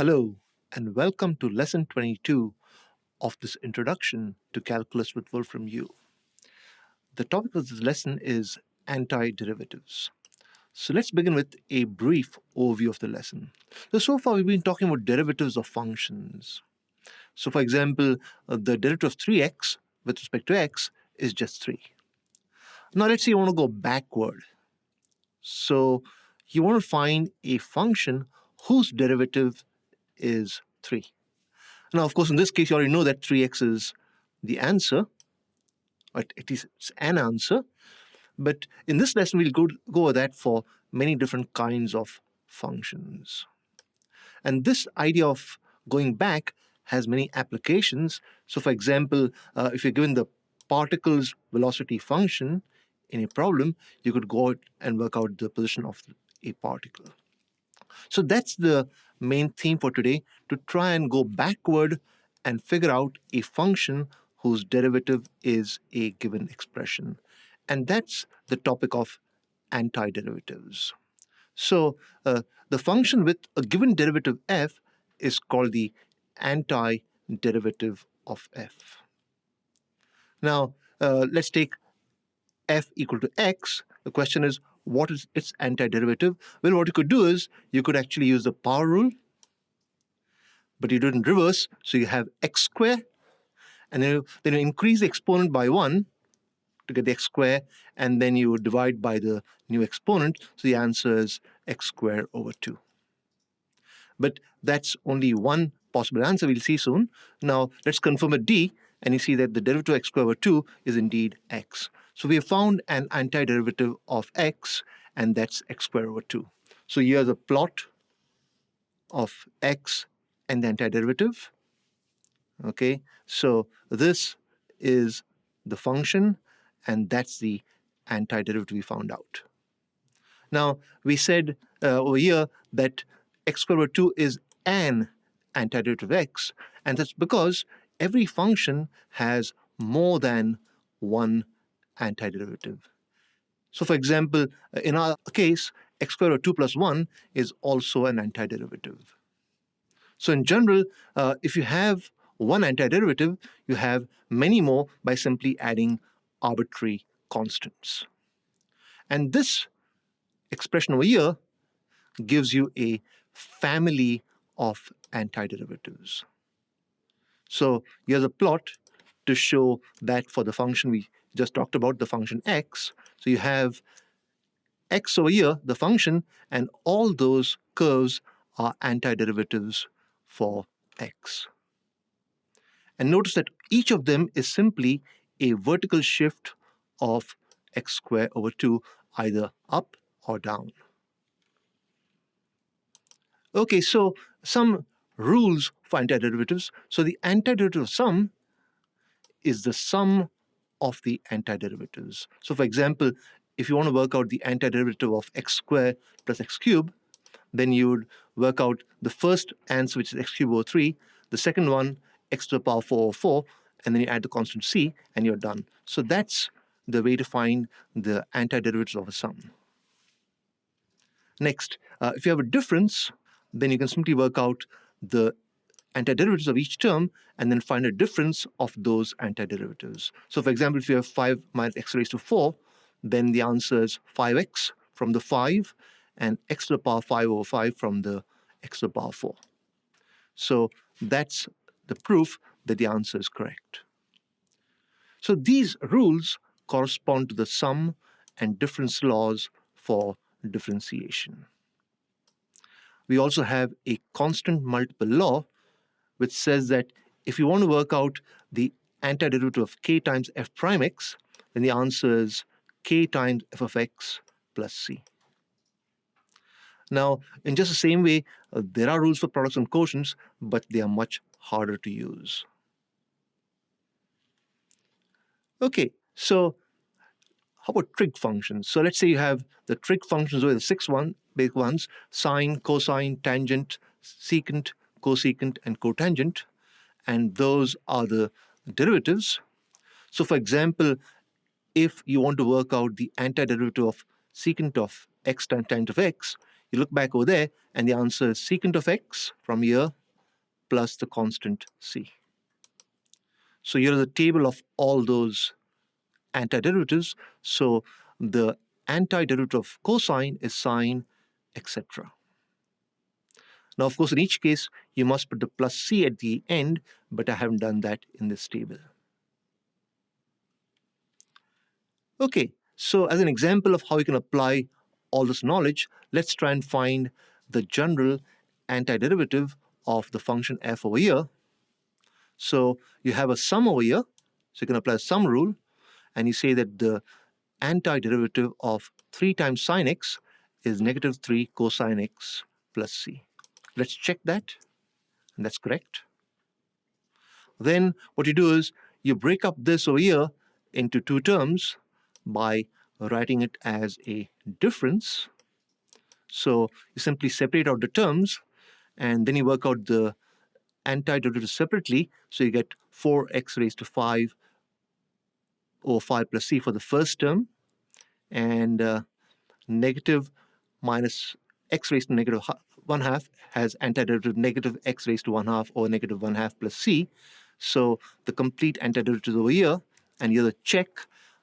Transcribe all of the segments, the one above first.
Hello, and welcome to Lesson 22 of this Introduction to Calculus with Wolfram U. The topic of this lesson is antiderivatives. So let's begin with a brief overview of the lesson. So far we've been talking about derivatives of functions. So for example, the derivative of 3x with respect to x is just 3. Now let's say you want to go backward. So you want to find a function whose derivative is 3. Now, of course, in this case, you already know that 3x is the answer, or at least it's an answer. But in this lesson, we'll go over that for many different kinds of functions. And this idea of going back has many applications. So, for example, if you're given the particle's velocity function in a problem, you could go out and work out the position of a particle. So that's the main theme for today, to try and go backward and figure out a function whose derivative is a given expression. And that's the topic of antiderivatives. So the function with a given derivative f is called the antiderivative of f. Now, let's take f equal to x. The question is, what is its antiderivative? Well, what you could do is you could actually use the power rule, but you do it in reverse. So you have x squared, and then you increase the exponent by 1 to get the x squared, and then you divide by the new exponent. So the answer is x squared over 2. But that's only one possible answer. We'll see soon. Now let's confirm a d, and you see that the derivative of x squared over 2 is indeed x. So we have found an antiderivative of x, and that's x squared over 2. So here's a plot of x and the antiderivative. Okay, so this is the function, and that's the antiderivative we found out. Now, we said over here that x squared over 2 is an antiderivative of x, and that's because every function has more than one antiderivative. So, for example, in our case, x squared over 2 plus 1 is also an antiderivative. So, in general, if you have one antiderivative, you have many more by simply adding arbitrary constants. And this expression over here gives you a family of antiderivatives. So here's a plot to show that for the function we just talked about, the function x. So you have x over here, the function, and all those curves are antiderivatives for x. And notice that each of them is simply a vertical shift of x squared over 2, either up or down. Okay, so some rules for antiderivatives. So the antiderivative of sum is the sum of the antiderivatives. So for example, if you want to work out the antiderivative of x squared plus x cubed, then you would work out the first answer, which is x cubed over 3, the second one, x to the power 4 over 4, and then you add the constant c, and you're done. So that's the way to find the antiderivatives of a sum. Next, if you have a difference, then you can simply work out the antiderivatives of each term and then find a difference of those antiderivatives. So for example, if you have 5 minus x raised to 4, then the answer is 5x from the 5 and x to the power 5 over 5 from the x to the power 4. So that's the proof that the answer is correct. So these rules correspond to the sum and difference laws for differentiation. We also have a constant multiple law, which says that if you want to work out the antiderivative of k times f prime x, then the answer is k times f of x plus c. Now, in just the same way, there are rules for products and quotients, but they are much harder to use. Okay, so how about trig functions? So let's say you have the trig functions, or the 6 big ones: sine, cosine, tangent, secant, cosecant, and cotangent, and those are the derivatives. So for example, if you want to work out the antiderivative of secant of x times tangent of x, you look back over there, and the answer is secant of x from here plus the constant c. So here is a table of all those antiderivatives. So the antiderivative of cosine is sine, etc. Now, of course, in each case, you must put the plus c at the end, but I haven't done that in this table. Okay, so as an example of how you can apply all this knowledge, let's try and find the general antiderivative of the function f over here. So you have a sum over here, so you can apply a sum rule, and you say that the antiderivative of 3 times sine x is negative 3 cosine x plus c. Let's check that, and that's correct. Then what you do is you break up this over here into 2 terms by writing it as a difference. So you simply separate out the terms, and then you work out the antiderivative separately. So you get 4x raised to 5 over 5 plus c for the first term, and negative minus x raised to negative 1/2 has antiderivative negative x raised to 1/2 or negative 1/2 plus c. So the complete antiderivative is over here, and you have to check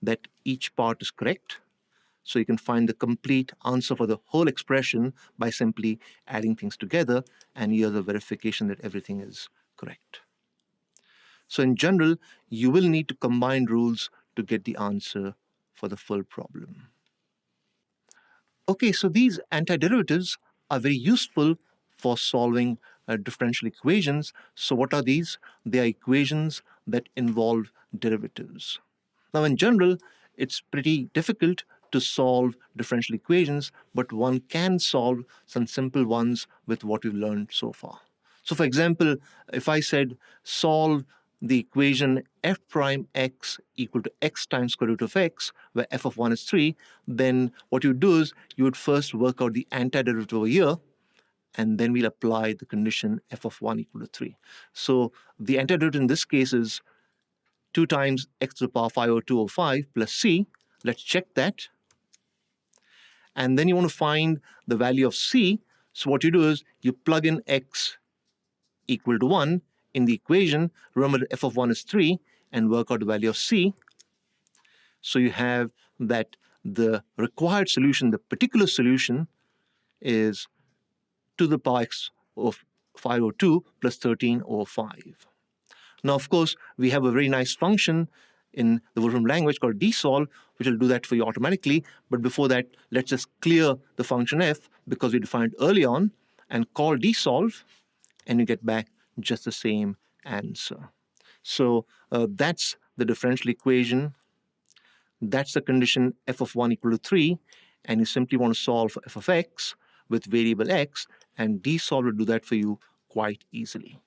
that each part is correct. So you can find the complete answer for the whole expression by simply adding things together, and here's a verification that everything is correct. So in general, you will need to combine rules to get the answer for the full problem. Okay, so these antiderivatives are very useful for solving differential equations. So what are these? They are equations that involve derivatives. Now, in general, it's pretty difficult to solve differential equations, but one can solve some simple ones with what we've learned so far. So, for example, if I said solve the equation f prime x equal to x times square root of x, where f of 1 is 3, then what you would do is you would first work out the antiderivative over here, and then we'll apply the condition f of 1 equal to 3. So the antiderivative in this case is 2 times x to the power 5 over 2 over 5 plus c. Let's check that. And then you want to find the value of c. So what you do is you plug in x equal to 1 in the equation. Remember that f of 1 is 3, and work out the value of c. So you have that the required solution, the particular solution, is 2 to the power x of 5 over 2 plus 13 over 5. Now, of course, we have a very nice function in the Wolfram language called dsolve, which will do that for you automatically. But before that, let's just clear the function f, because we defined early on, and call dsolve, and you get back just the same answer. So that's the differential equation. That's the condition f of 1 equal to 3, and you simply want to solve for f of x with variable x, and dsolve will do that for you quite easily.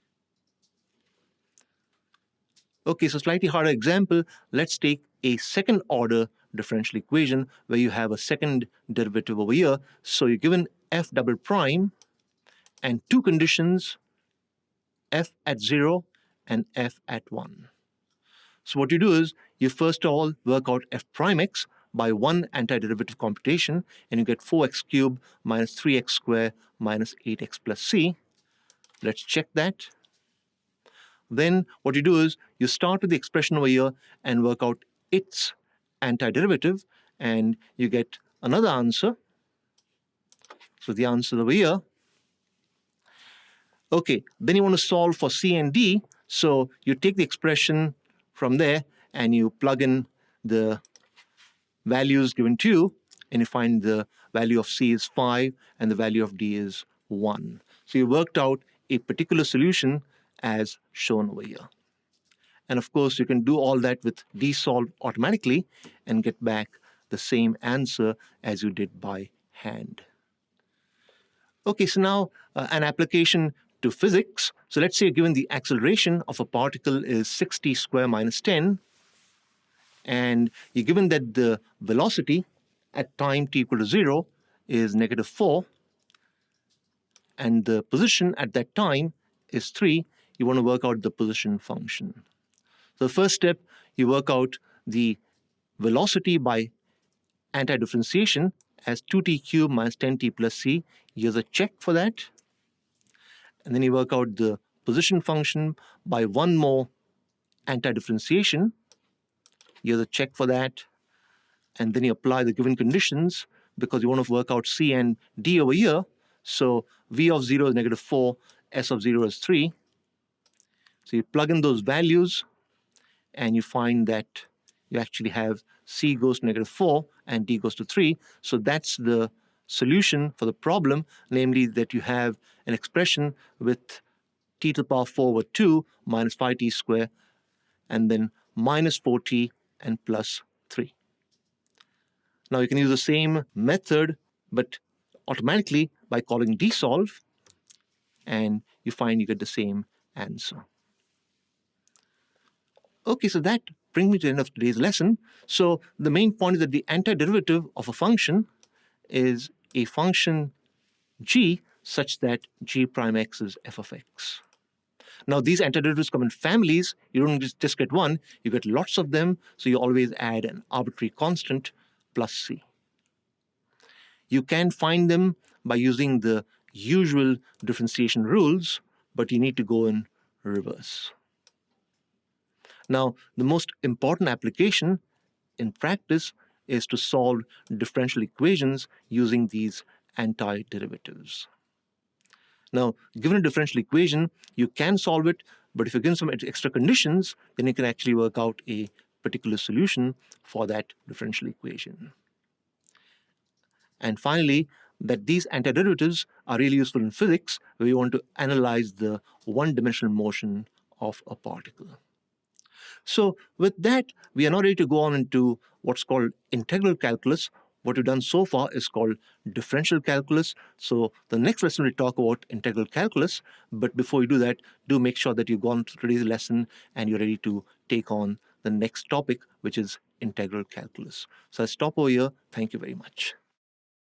Okay, so slightly harder example. Let's take a second order differential equation where you have a second derivative over here. So you're given f double prime and 2 conditions, f at 0 and f at 1. So what you do is you first of all work out f prime x by one antiderivative computation, and you get 4x cubed minus 3x squared minus 8x plus c. Let's check that. Then what you do is you start with the expression over here and work out its antiderivative, and you get another answer. So the answer over here. Okay, then you want to solve for c and d. So you take the expression from there and you plug in the values given to you, and you find the value of c is 5 and the value of d is 1. So you worked out a particular solution as shown over here. And of course, you can do all that with dsolve automatically and get back the same answer as you did by hand. Okay, so now an application to physics. So let's say given the acceleration of a particle is 60 square minus 10, and you're given that the velocity at time t equal to 0 is negative 4, and the position at that time is 3, you want to work out the position function. So the first step, you work out the velocity by antidifferentiation as 2t cubed minus 10t plus c. Here's a check for that. And then you work out the position function by one more anti-differentiation. Here's a check for that. And then you apply the given conditions because you want to work out C and D over here. So V of 0 is -4, S of 0 is 3. So you plug in those values and you find that you actually have C goes to -4 and D goes to 3. So that's the solution for the problem, namely that you have an expression with t to the power 4 over 2 minus 5t squared and then minus 4t and plus 3. Now you can use the same method, but automatically by calling dsolve, and you find you get the same answer. Okay, so that brings me to the end of today's lesson. So the main point is that the antiderivative of a function is a function g such that g prime x is f of x. Now these antiderivatives come in families. You don't just get one, you get lots of them, so you always add an arbitrary constant plus c. You can find them by using the usual differentiation rules, but you need to go in reverse. Now, the most important application in practice is to solve differential equations using these antiderivatives. Now, given a differential equation, you can solve it, but if you're given some extra conditions, then you can actually work out a particular solution for that differential equation. And finally, that these antiderivatives are really useful in physics, where you want to analyze the one-dimensional motion of a particle. So with that, we are now ready to go on into what's called integral calculus. What we've done so far is called differential calculus. So the next lesson we talk about integral calculus. But before you do that, do make sure that you've gone through today's lesson and you're ready to take on the next topic, which is integral calculus. So I'll stop over here. Thank you very much.